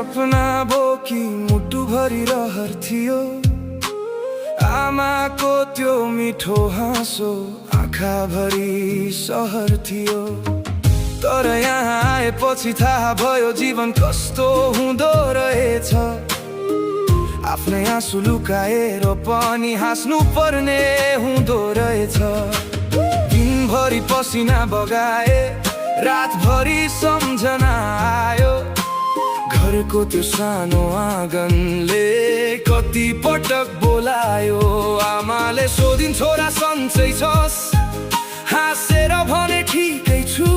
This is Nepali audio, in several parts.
सपना बोकी मुटुभरि रहर थियो। आमाको त्यो मिठो हाँसो आँखाभरि सहर थियो। तर यहाँ आएपछि थाहा भयो जीवन कस्तो हुँदो रहेछ। आफ्नै आँसु लुकाएर पनि हाँस्नु पर्ने हुँदो रहेछ। दिनभरि पसिना बगाए, रातभरि सम्झना आयो। घरको त्यो सानो आँगनले कति पटक बोलायो। आमाले सोधिन् छोरा सन्चै छस्, हाँसेर भने ठिकै छु।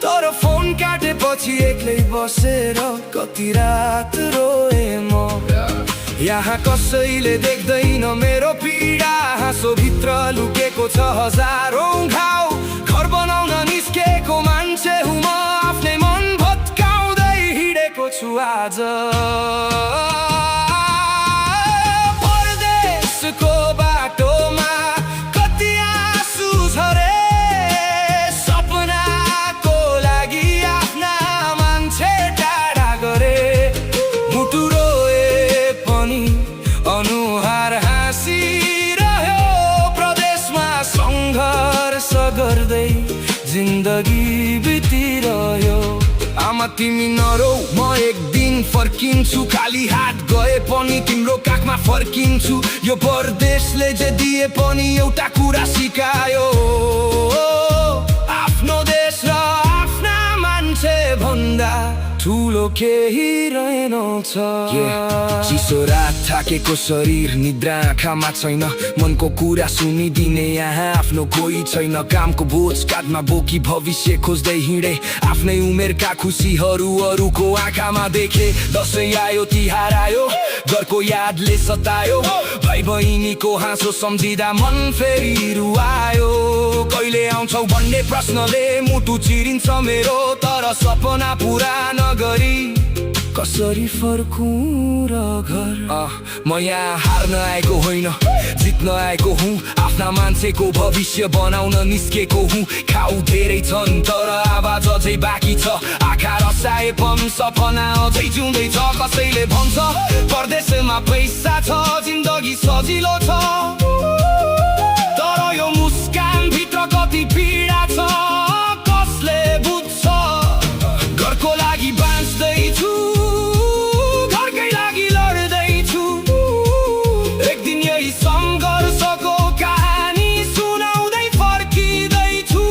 तर फोन काटेपछि एक्लै बसेर कति रात रोए म। यहाँ कसैले देख्दैन मेरो पीडा, हाँसो भित्र लुकेको छ हजारौं घाउ। घर बनाउन निस्केको मान्छे हुँ म, आफ्नै मन भत्काउँदै हिँडेको छु आज। परदेशको बाटोमा कति आँसु झरे, सपनाको लागि आफ्ना मान्छे टाढा गरे। मुटु रोए पनि अनुहार हाँसिरह्यो, प्रदेशमा सङ्घर्ष गर्दै जिन्दगी बितिरह्यो। आमा तिमी नरौ, म एक दिन फर्किन्छु। खाली हात गए पनि तिम्रो काखमा फर्किन्छु। यो परदेशले जे दिए पनि एउटा कुरा सिकायो, आफ्नो देश र आफ्ना मान्छे भन्दा ठुलो केही रहेनछ। चिसो रात थाकेको शरीर, निद्रा आँखामा छैन। मनको कुरा सुनिदिने यहाँ आफ्नो कोही छैन। कामको बोझ काँधमा बोकी भविष्य खोज्दै हिँडे, आफ्नै उमेरका खुसीहरू अरूको आँखामा देखे। दसैँ आयो, तिहार आयो, घरको यादले सतायो। भाइ बहिनीको हाँसो सम्झिँदा मन फेरि रुवायो। कहिले आउँछौ भन्ने प्रश्नले मुटु चिरिन्छ मेरो। तर सपना पुरा नगरी कसरी फर्कौँ र घर। म यहाँ हार्न आएको होइन, जित्न आएको हुँ। आफ्ना मान्छेको भविष्य बनाउन निस्केको हुँ। खाउ धेरै छन् तर आवाज अझै बाँकी छ। आँखा रसाए पनि सपना अझै जिउँदै छ। कसैले भन्छ परदेशमा पैसा छ, जिन्दगी सजिलो छ। तर यो मुस्कान भित्र कति पीडा छ, कसले बुझ्छ। घरको लागि बाँच्दैछु, घरकै लागि लड्दैछु। एक दिन यही सङ्घर्षको कहानी सुनाउँदै फर्किँदैछु।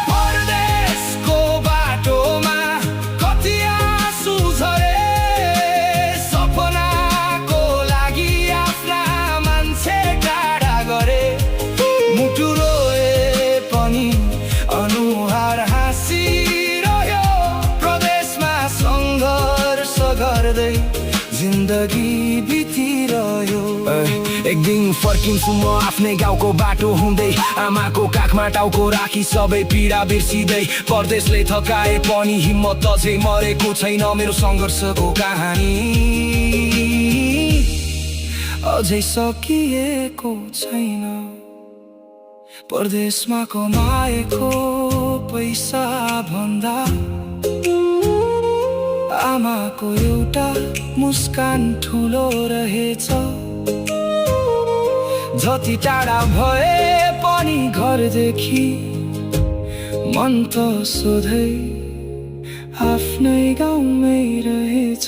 परदेशको बाटोमा कति आँसु झरे, सपनाको लागि आफ्ना मान्छे टाढा गरे। मुटु रोए पनि अनुहार हाँसिरह्यो, प्रदेशमा सङ्घर्ष गर्दै जिन्दगी बितिरह्यो। एक दिन फर्किन्छु म आफ्नै गाउँको बाटो हुँदै। आमाको काखमा टाउको राखी सबै पीडा बिर्सिँदै। परदेशले थकाए पनि हिम्मत अझै मरेको छैन। मेरो सङ्घर्षको कहानी अझै सकिएको छैन। परदेशमा कमाएको पैसा भन्दा आमाको एउटा मुस्कान ठुलो रहेछ। जति टाढा भए पनि घरदेखि मन त सधैँ आफ्नै गाउँमै रहेछ।